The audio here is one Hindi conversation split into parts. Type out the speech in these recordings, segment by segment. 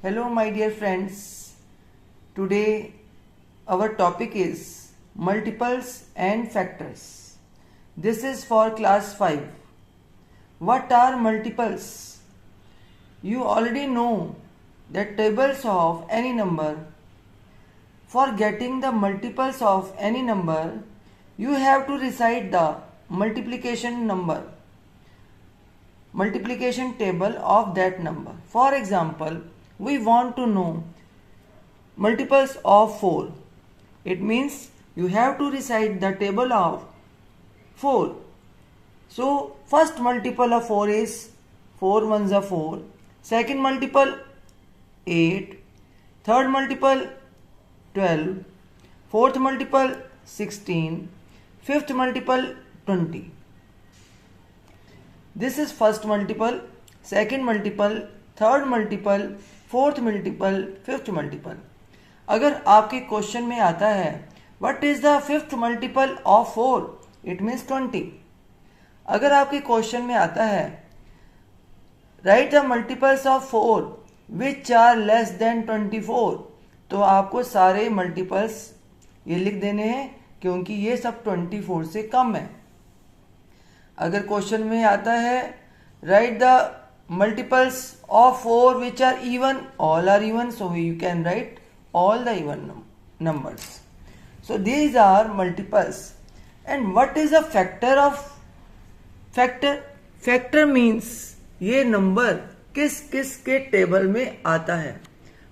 Hello, my dear friends. Today, our topic is multiples and factors. This is for class 5. What are multiples? You already know that tables of any number. For getting the multiples of any number, you have to recite the multiplication table of that number. For example, we want to know multiples of 4. It means you have to recite the table of 4. So first multiple of 4 is 4 ones are 4. Second multiple 8. Third multiple 12. Fourth multiple 16. Fifth multiple 20. This is first multiple, second multiple, third multiple, fourth multiple, fifth multiple. अगर आपके क्वेश्चन में आता है what is the fifth multiple of 4, it means 20. अगर आपके क्वेश्चन में आता है write the multiples of 4 which are less than 24, तो आपको सारे मल्टीपल्स ये लिख देने हैं क्योंकि ये सब 24 से कम है. अगर क्वेश्चन में आता है write the multiples of 4 which are even, all are even, so you can write all the even numbers. So these are multiples. And what is a factor of factor? Factor means ये नंबर किस किस के टेबल में आता है.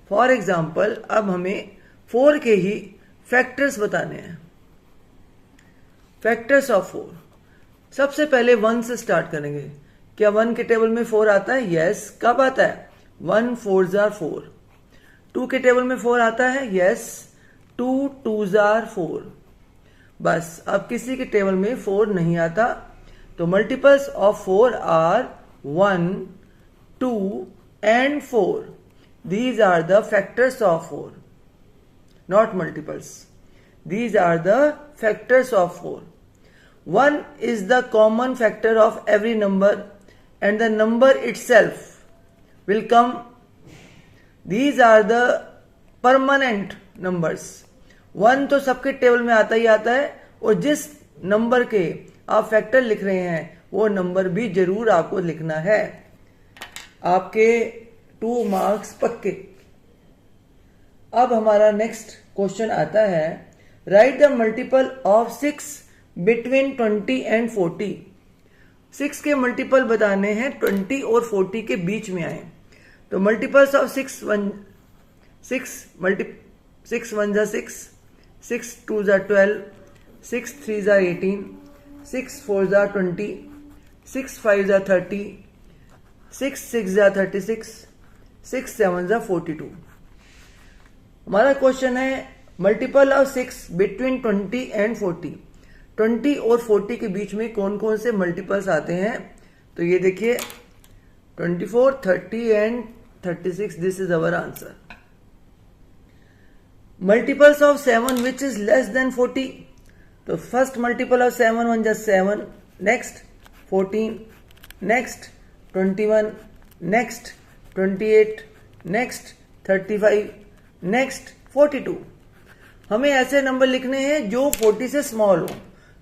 फॉर एग्जाम्पल अब हमें 4 के ही फैक्टर्स बताने हैं. Factors of 4. सबसे पहले 1 से स्टार्ट करेंगे. क्या 1 के टेबल में 4 आता है? यस. कब आता है? 1 4s are 4. 2 के टेबल में 4 आता है? यस. 2 2s are 4. बस अब किसी के टेबल में 4 नहीं आता. तो multiples of 4 are 1, 2 and 4. These are the factors of 4, not multiples. These are the factors of 4. 1 is the common factor of every number and the number itself will come. These are the permanent numbers. 1 तो सबके टेबल में आता ही आता है और जिस नंबर के आप फैक्टर लिख रहे हैं वो नंबर भी जरूर आपको लिखना है. आपके 2 मार्क्स पक्के. अब हमारा नेक्स्ट क्वेश्चन आता है write the multiple of 6 between 20 and 40. 6 के मल्टीपल बताने हैं 20 और 40 के बीच में आए. तो मल्टीपल्स ऑफ 6 1 जा 6, 6 2 जा 12, 6 3 जा 18, 6 4 जा 20, 6 5 जा 30, 6 6 जा 36, 6 7 जा 42. हमारा क्वेश्चन है मल्टीपल ऑफ 6 बिटवीन 20 एंड 40. 20 और 40 के बीच में कौन कौन से मल्टीपल्स आते हैं? तो ये देखिए 24, 30 and 36. This is our answer. Multiples of 7 which is less than 40. तो फर्स्ट मल्टीपल ऑफ 7 1 जा 7, next 14, next 21, next 28, next 35, next 42. हमें ऐसे नंबर लिखने हैं जो 40 से स्मॉल हो.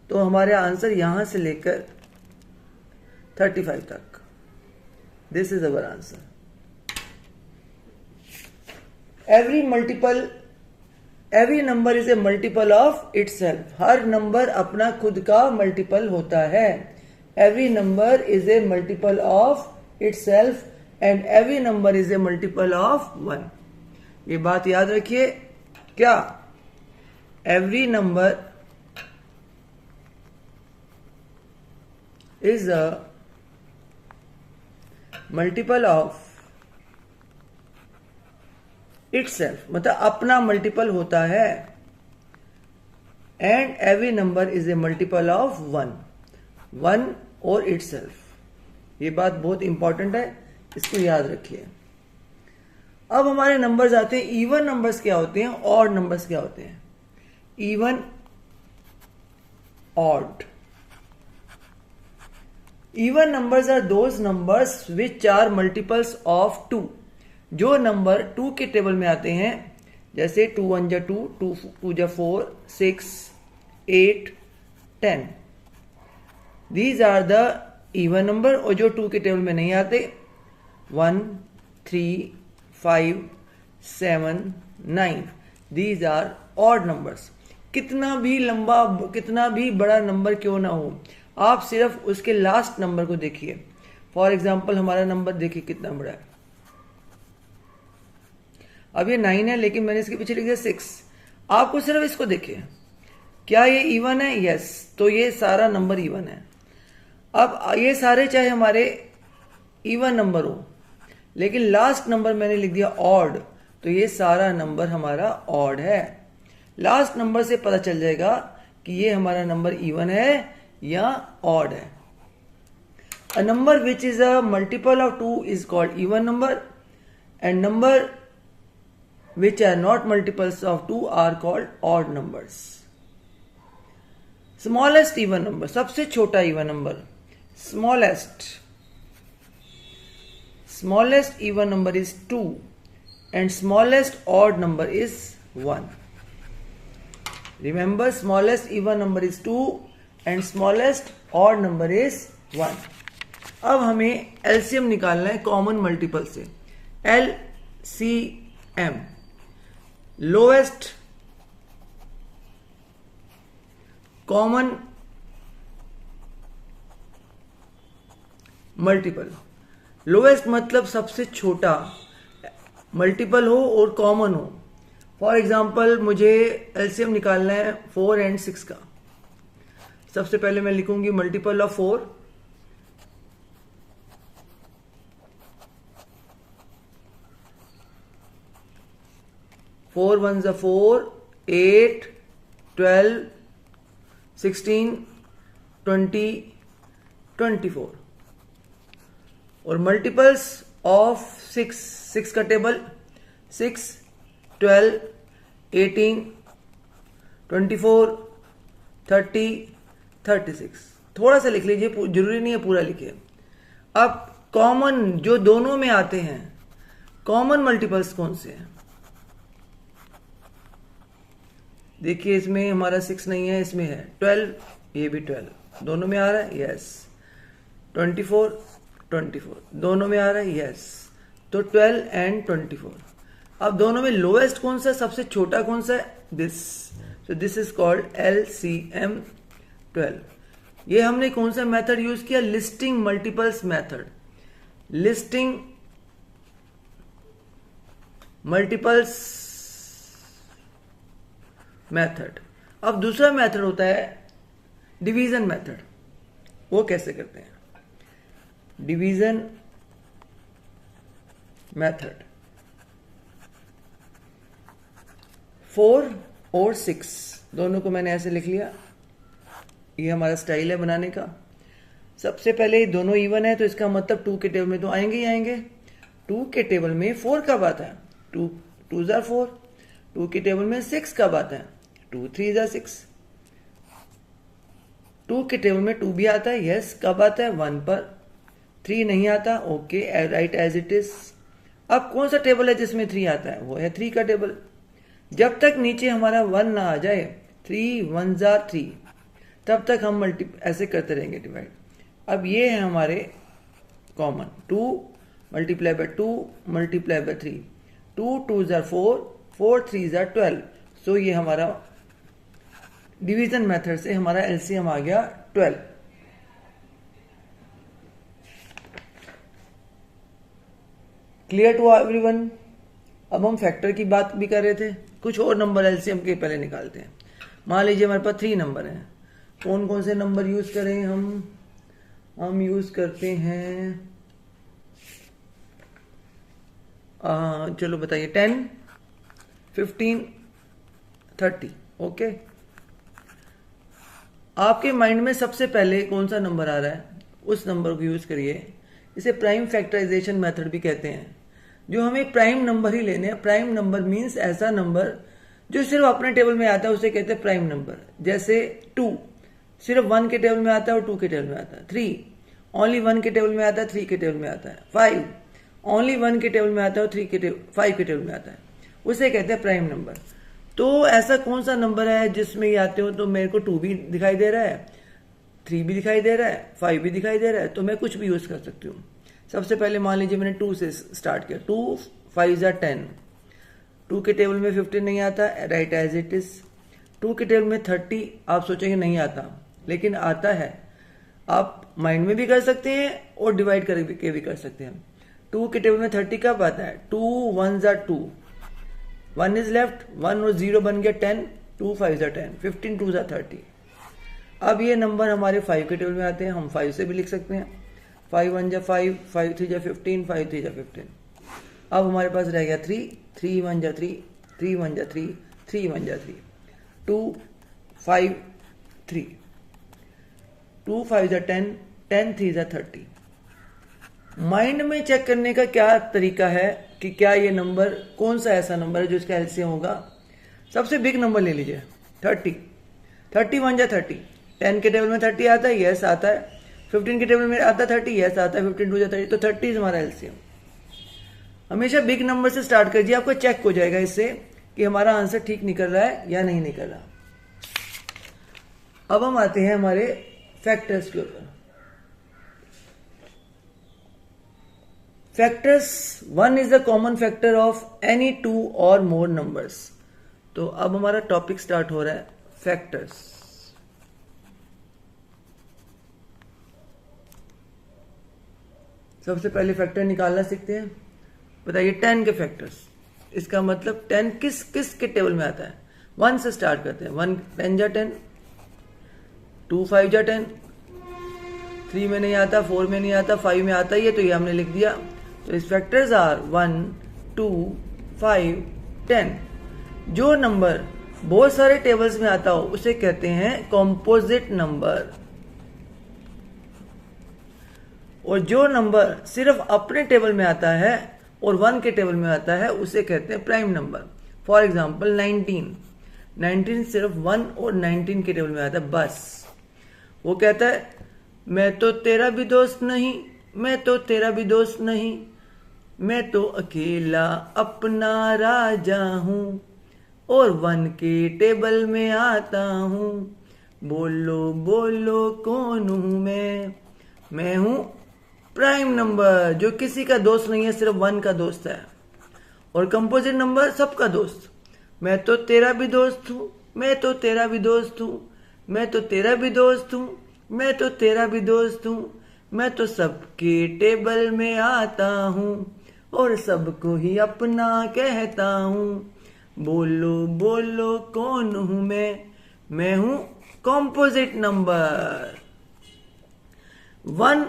तो हमारे आंसर यहां से लेकर 35 तक. This is our answer. Every number is a multiple of itself. Her number अपना खुद का मल्टीपल होता है. Every number is a multiple of itself and every number is a multiple of 1. ये बात याद रखिए. क्या? Every number is a multiple of itself, मतलब अपना मल्टीपल होता है. And every number is a multiple of 1 और itself. ये बात बहुत इंपॉर्टेंट है, इसको याद रखिए. अब हमारे नंबर्स आते हैं. इवन नंबर्स क्या होते हैं, ऑड नंबर्स क्या होते हैं? Even, odd. Even numbers are those numbers which are multiples of 2. जो नंबर 2 के टेबल में आते हैं, जैसे 2 1 जा 2, 2 2 जा 4, 6, 8, 10, these are the even number. और जो 2 के टेबल में नहीं आते, 1 3 5 7 9, दीज आर ऑड नंबर्स। कितना भी लंबा, कितना भी बड़ा नंबर क्यों ना हो, आप सिर्फ उसके लास्ट नंबर को देखिए। फॉर एग्जाम्पल हमारा नंबर देखिए कितना बड़ा है। अब ये 9 है, लेकिन मैंने इसके पीछे लिख दिया 6। आपको सिर्फ इसको देखिए, क्या ये इवन है? यस, तो ये सारा नंबर इवन है। अब ये सारे चाहे हमारे इवन नंबर हो, लेकिन लास्ट नंबर मैंने लिख दिया ऑड, तो ये सारा नंबर हमारा ऑड है। लास्ट नंबर से पता चल जाएगा कि ये हमारा नंबर इवन है या ऑड है। A number which is a multiple of 2 is called even number, and number which are not multiples of 2 are called odd numbers. Smallest even number, सबसे छोटा even number, smallest even number is 2, and smallest odd number is 1. Remember, smallest even number is 2 and smallest odd number is 1. अब हमें एलसीएम निकालना है कॉमन मल्टीपल से। LCM, lowest common multiple. Lowest मतलब सबसे छोटा, मल्टीपल हो और कॉमन हो। फॉर एग्जाम्पल मुझे एलसीएम निकालना है 4 and 6 का। सबसे पहले मैं लिखूंगी मल्टीपल ऑफ 4, 4 1s are 4, 8, 12, 16, 20, 24। और मल्टीपल्स ऑफ 6 का टेबल 6, 12, 18, 24, 30, 36। थोड़ा सा लिख लीजिए, जरूरी नहीं है पूरा लिखिए। अब कॉमन जो दोनों में आते हैं, कॉमन मल्टीपल्स कौन से हैं? देखिए इसमें हमारा 6 नहीं है, इसमें है 12, ये भी 12 दोनों में आ रहा है, यस। 24 24 दोनों में आ रहा है, यस। तो 12 and 24। अब दोनों में लोएस्ट कौन सा, सबसे छोटा कौन सा है? This. So this is called LCM 12। ये हमने कौन सा मेथड यूज किया? Listing multiples method. Listing multiples method. अब दूसरा मेथड होता है डिवीजन मेथड। वो कैसे करते हैं? डिवीजन मेथड 4 और 6 दोनों को मैंने ऐसे लिख लिया। ये हमारा स्टाइल है बनाने का। सबसे पहले दोनों इवन है, तो इसका मतलब 2 के टेबल में तो आएंगे ही आएंगे। 2 के टेबल में 4 कब आता है? 2 2s are 4। 2 के टेबल में 6 कब आता है? 2 3s are 6। 2 के टेबल में 2 भी आता है, यस। कब आता है? 1 पर। 3 नहीं आता, okay, right as it is. अब कौन सा टेबल है जिसमें 3 आता है? वो है 3 का टेबल। जब तक नीचे हमारा 1 ना आ जाए, 3 1s are 3, तब तक हम ऐसे करते रहेंगे डिवाइड। अब ये है हमारे common 2 multiply by 2 multiply by 3। 2 2s are 4, 4 3s are 12। सो ये हमारा डिवीजन मेथड से हमारा एलसीएम आ गया 12। Clear to everyone? अब हम फैक्टर की बात भी कर रहे थे, कुछ और नंबर एलसीएम के पहले निकालते हैं। मान लीजिए हमारे पास 3 नंबर हैं। कौन कौन से नंबर यूज करें हम यूज करते हैं, चलो बताइए, 10 15 30। ओके, आपके माइंड में सबसे पहले कौन सा नंबर आ रहा है, उस नंबर को यूज करिए। इसे प्राइम फैक्टराइजेशन मेथड भी कहते हैं। जो हमें प्राइम नंबर ही लेने हैं। प्राइम नंबर मीन्स ऐसा नंबर जो सिर्फ अपने टेबल में आता है, उसे कहते हैं प्राइम नंबर। जैसे 2 सिर्फ 1 के टेबल में आता है और 2 के टेबल में आता है। 3 ओनली 1 के टेबल में आता है, 3 के टेबल में आता है। 5 ओनली 1 के टेबल में आता है और 5 के टेबल में आता है, उसे कहते हैं प्राइम नंबर। तो ऐसा कौन सा नंबर है जिसमें ये आते हो, तो मेरे को 2 भी दिखाई दे रहा है, 3 भी दिखाई दे रहा है, 5 भी दिखाई दे रहा है, तो मैं कुछ भी यूज कर सकती हूँ। सबसे पहले मान लीजिए मैंने 2 से स्टार्ट किया, 2 5 are 10, 2 के टेबल में 15 नहीं आता, राइट एज इट इज। 2 के टेबल में 30 आप सोचेंगे नहीं आता, लेकिन आता है। आप माइंड में भी कर सकते हैं और डिवाइड करके भी कर सकते हैं। 2 के टेबल में 30 कब आता है, 2 1s are 2, 1 इज लेफ्ट, 1 और 0 बन गया 10, 2 5s are 10, 15 2s are 30। अब ये नंबर हमारे 5 के टेबल में आते हैं, हम 5 से भी लिख सकते हैं, 5 1 जा 5, 5 3 जा 15, 5 3 जा 15। अब हमारे पास रह गया 3, 3 1 जा 3, 3 1 जा 3, 3 1 जा 3, 2 5 3, 2 5 जा 10, 10 3 जा 30। माइंड में चेक करने का क्या तरीका है कि क्या ये नंबर कौन सा ऐसा नंबर है जो इसका एलसीएम होगा। सबसे बिग नंबर ले लीजिए 30, 30 1 जा 30, 10 के टेबल में 30 आता है, यस आता है। 15 के टेबल में आता है 30, यस आता है। 15 2 जा 30, तो 30 हमारा एलसीएम। हमेशा बिग नंबर से स्टार्ट कीजिए, आपको चेक हो जाएगा इससे कि हमारा आंसर ठीक निकल रहा है या नहीं निकल रहा। अब हम आते हैं हमारे फैक्टर्स के ऊपर। Factors 1 is the common factor of any 2 और मोर नंबर्स। तो अब हमारा टॉपिक स्टार्ट हो रहा है फैक्टर्स। सबसे पहले फैक्टर निकालना सीखते हैं। बताइए 10 के फैक्टर्स, इसका मतलब 10 किस किस के टेबल में आता है। 1 से स्टार्ट करते हैं, 1 10 जा 10, 2 5 जा 10, 3 में नहीं आता, 4 में नहीं आता, 5 में आता ही है, तो ये हमने लिख दिया। तो इस फैक्टर्स आर 1 2 5 10। जो नंबर बहुत सारे टेबल्स में आता हो उसे कहते हैं कॉम्पोजिट नंबर, और जो नंबर सिर्फ अपने टेबल में आता है और 1 के टेबल में आता है उसे कहते हैं प्राइम नंबर। फॉर एग्जाम्पल 19 सिर्फ 1 और 19 के टेबल में आता है बस। वो कहता है मैं तो तेरा भी दोस्त नहीं, मैं तो तेरा भी दोस्त नहीं, मैं तो अकेला अपना राजा हूं और 1 के टेबल में आता हूं। बोलो बोलो कौन हूं मैं हूं प्राइम नंबर, जो किसी का दोस्त नहीं है, सिर्फ 1 का दोस्त है। और कंपोजिट नंबर सबका दोस्त। मैं तो तेरा भी दोस्त हूं, मैं तो तेरा भी दोस्त हूं, मैं तो तेरा भी दोस्त हूं, मैं तो तेरा भी दोस्त हूं, मैं तो सबके टेबल में आता हूं और सबको ही अपना कहता हूं। बोलो बोलो कौन हूं मैं हूं कंपोजिट नंबर। 1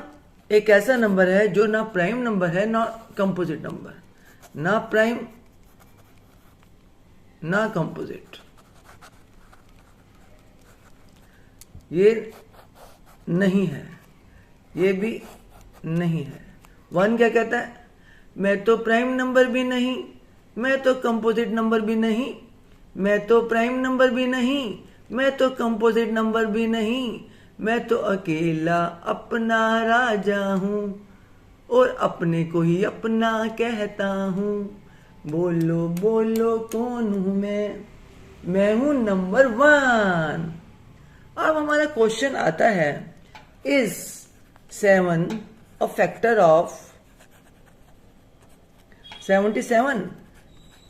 एक ऐसा नंबर है जो ना प्राइम नंबर है ना कंपोजिट नंबर, ना प्राइम ना कंपोजिट, ये नहीं है, ये भी नहीं है। 1 क्या कहता है, मैं तो प्राइम नंबर भी नहीं, मैं तो कंपोजिट नंबर भी नहीं, मैं तो प्राइम नंबर भी नहीं, मैं तो कंपोजिट नंबर भी नहीं, मैं तो अकेला अपना राजा हूं और अपने को ही अपना कहता हूं। बोलो बोलो कौन हूं मैं हूं नंबर 1। अब हमारा क्वेश्चन आता है, इज 7 अ फैक्टर ऑफ 77?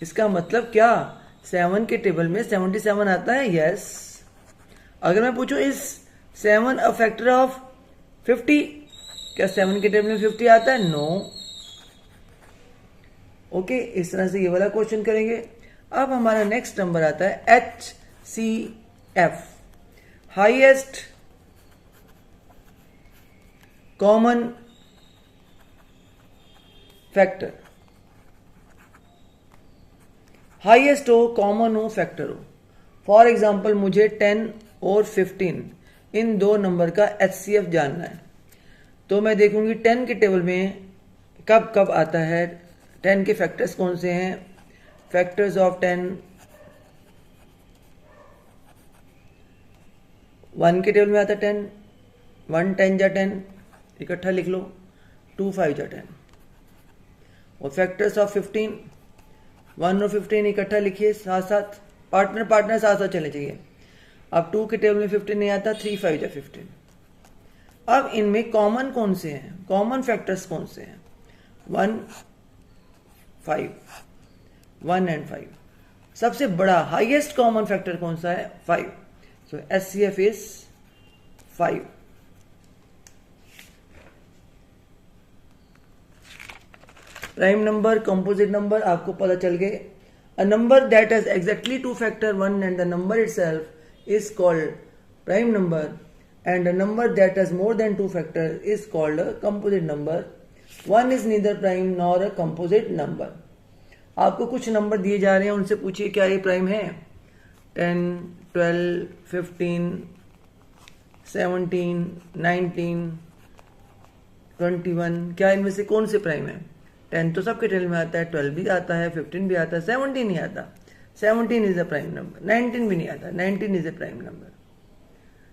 इसका मतलब क्या 7 के टेबल में 77 आता है? यस। अगर मैं पूछूं इज 7 अ फैक्टर ऑफ 50? क्या 7 के टेबल में 50 आता है? नो। ओके, इस तरह से ये वाला क्वेश्चन करेंगे। अब हमारा नेक्स्ट नंबर आता है HCF, highest common factor. Highest हो, कॉमन हो, फैक्टर हो। फॉर एग्जाम्पल मुझे 10 और 15 इन दो नंबर का HCF जानना है, तो मैं देखूंगी 10 के टेबल में कब कब आता है, 10 के फैक्टर्स कौन से हैं। फैक्टर्स ऑफ 10, 1 के टेबल में आता है 10, 1 10 जा 10, इकट्ठा लिख लो, 2 5 जा 10। और फैक्टर्स ऑफ 15, 1 और 15 इकट्ठा लिखिए साथ साथ, पार्टनर साथ साथ चले चाहिए। अब 2 के टेबल में 15 नहीं आता, 3 5 जा 15। अब इनमें कॉमन कौन से हैं, कॉमन फैक्टर्स कौन से हैं? 1 5, 1 एंड 5। सबसे बड़ा हाईएस्ट कॉमन फैक्टर कौन सा है? 5। सो HCF is 5। Prime number, composite number आपको पता चल गए। A number that has exactly 2 factor 1 and the number itself is called prime number, and a number that has more than 2 factors is called a composite number. One is neither prime nor a composite number. आपको कुछ नंबर दिए जा रहे हैं, उनसे पूछिए क्या ये प्राइम है? 10, 12, 15, 17, 19, 21, क्या इनमें से कौन से प्राइम है? 10 तो सबके टेबल में आता है, 12 भी आता है, 15 भी आता है, 17 नहीं आता, 17 इज अ प्राइम नंबर, 19 भी नहीं आता, 19 इज अ प्राइम नंबर।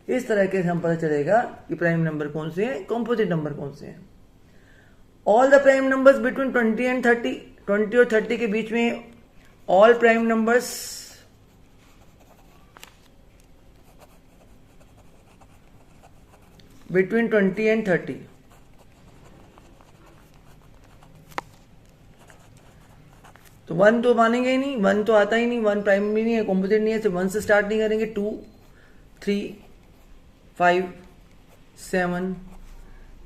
इस तरह के हम पता चलेगा कि प्राइम नंबर कौन से हैं, कंपोजिट नंबर कौन से हैं। All the prime numbers between 20 and 30, 20 और 30 के बीच में all prime numbers between 20 and 30, तो 1 तो मानेंगे ही नहीं, 1 तो आता ही नहीं, 1 प्राइम भी नहीं है, कंपोजिट नहीं है, सिर्फ 1 से स्टार्ट नहीं करेंगे। 2, 3, 5, 7,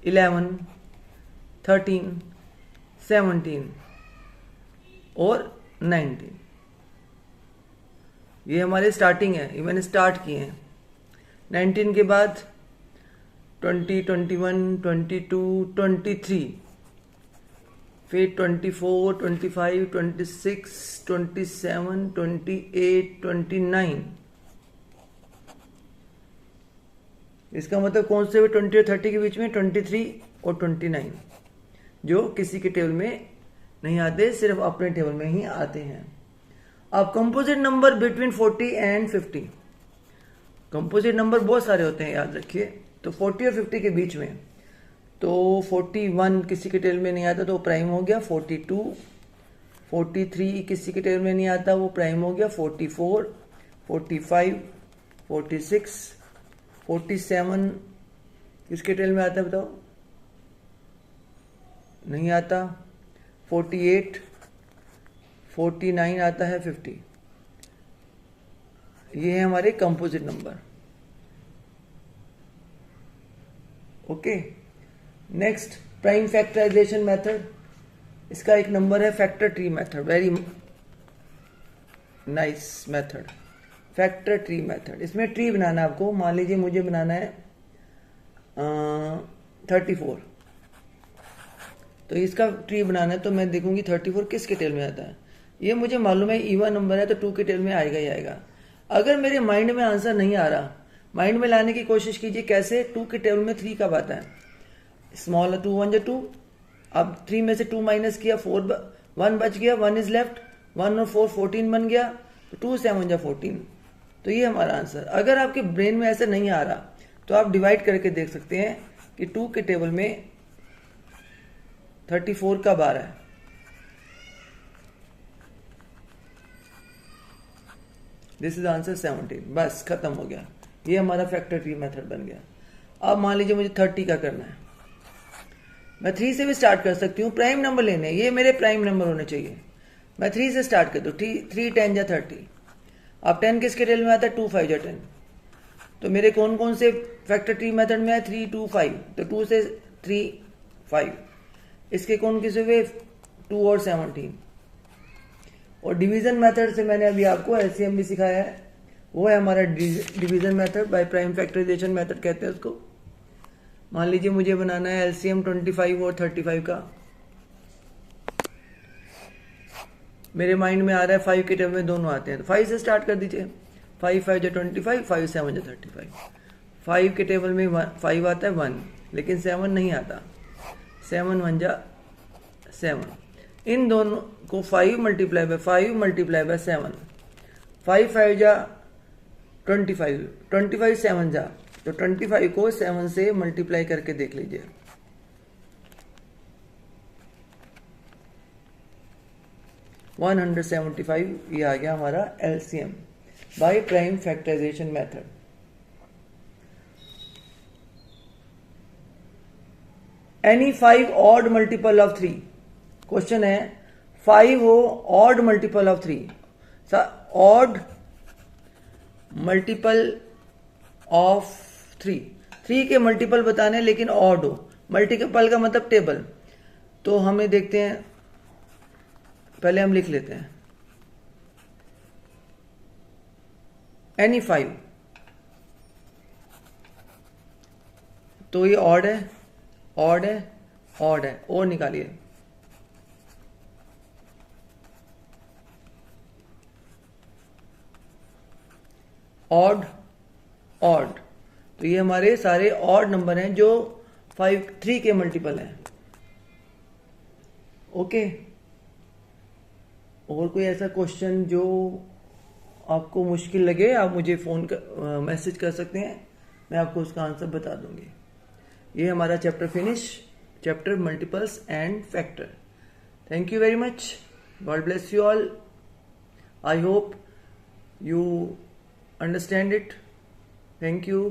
11, 13, 17 और 19, ये हमारे स्टार्टिंग है, ये मैंने स्टार्ट किए हैं। 19 के बाद 20, 21, 22, 23, फिर 24, 25, 26, 27, 28, 29। इसका मतलब कौन से 20 और 30 के बीच में? 23 और 29, जो किसी के टेबल में नहीं आते, सिर्फ अपने टेबल में ही आते हैं। अब composite number between 40 and 50, composite number बहुत सारे होते हैं, याद रखिए। तो 40 और 50 के बीच में, तो 41 किसी के टेबल में नहीं आता तो वो प्राइम हो गया। 42, 43 किसी के टेबल में नहीं आता, वो प्राइम हो गया। 44, 45, 46, 47 किसके टेबल में आता है बताओ? नहीं आता। 48, 49 आता है। 50, ये है हमारे composite number. Okay, next prime factorization method. इसका एक नंबर है factor tree method, very nice method, factor tree method. इसमें ट्री बनाना है आपको। मान लीजिए मुझे बनाना है 34, तो इसका ट्री बनाना है, तो मैं देखूंगी 34 किसके टेबल में आता है। ये मुझे मालूम है इवन नंबर है, तो 2 के टेबल में आएगा ही आएगा। अगर मेरे माइंड में आंसर नहीं आ रहा, माइंड में लाने की कोशिश कीजिए। कैसे? 2 के टेबल में 3 कब आता है? स्मॉल 2 1 जा 2। अब 3 में से 2 माइनस किया, 1 बच गया, 1 इज लेफ्ट, 1 और 4 14 बन गया, तो 2 7 जा 14। तो ये हमारा आंसर। अगर आपके ब्रेन में ऐसा नहीं आ रहा तो आप डिवाइड करके देख सकते हैं कि 2 के टेबल में 34 कब आ रहा है। This is answer 17। बस खत्म हो गया, ये हमारा फैक्टर ट्री मेथड बन गया। अब मान लीजिए मुझे 30 का करना है, मैं 3 से भी स्टार्ट कर सकती हूँ। प्राइम नंबर लेने हैं, ये मेरे प्राइम नंबर होने चाहिए। मैं 3 से स्टार्ट कर दूँ, 3 10 जा 30। अब 10 किसके टेबल में आता है? 2 5 जा 10। तो मेरे कौन कौन से फैक्टर ट्री मेथड में है? 3 2 5, तो 2 से 3 5। इसके कौन किसे हुए? 2 और 17। और डिवीजन मेथड से मैंने अभी आपको एलसीएम भी सिखाया है, वो है हमारा division method by prime factorization method कहते हैं उसको। मान लीजिए मुझे बनाना है एलसीएम 25 और 35 का। मेरे माइंड में आ रहा है 5 के टेबल में दोनों आते हैं, तो 5 से स्टार्ट कर दीजिए। 5 5 जा 25, 5 7 जा 35। 5 के टेबल में 5 आता है 1, लेकिन 7 नहीं आता। 7 1 जा 7। इन दोनों को 5 मल्टीप्लाई बाय 5 मल्टीप्लाई बाय 7। 5 5 जा 25, 25 7 जा, तो 25 को 7 से मल्टीप्लाई करके देख लीजिए। 175, ये आ गया हमारा LCM by prime factorization method. Any 5 odd multiple of 3, question है 5 हो odd multiple of 3, odd multiple of 3 के मल्टीपल बताने लेकिन ऑड हो, मल्टीपल का मतलब टेबल। तो हमें देखते हैं, पहले हम लिख लेते हैं एनी 5, तो ये ऑड है, ऑड है, ऑड है, और निकालिए ऑड ऑड, तो ये हमारे सारे ऑड नंबर हैं जो 3 के मल्टीपल हैं। ओके, और कोई ऐसा क्वेश्चन जो आपको मुश्किल लगे आप मुझे मैसेज कर सकते हैं, मैं आपको उसका आंसर बता दूंगी। ये हमारा chapter finish, chapter multiples and factor. Thank you very much, God bless you all, I hope you understand it. Thank you.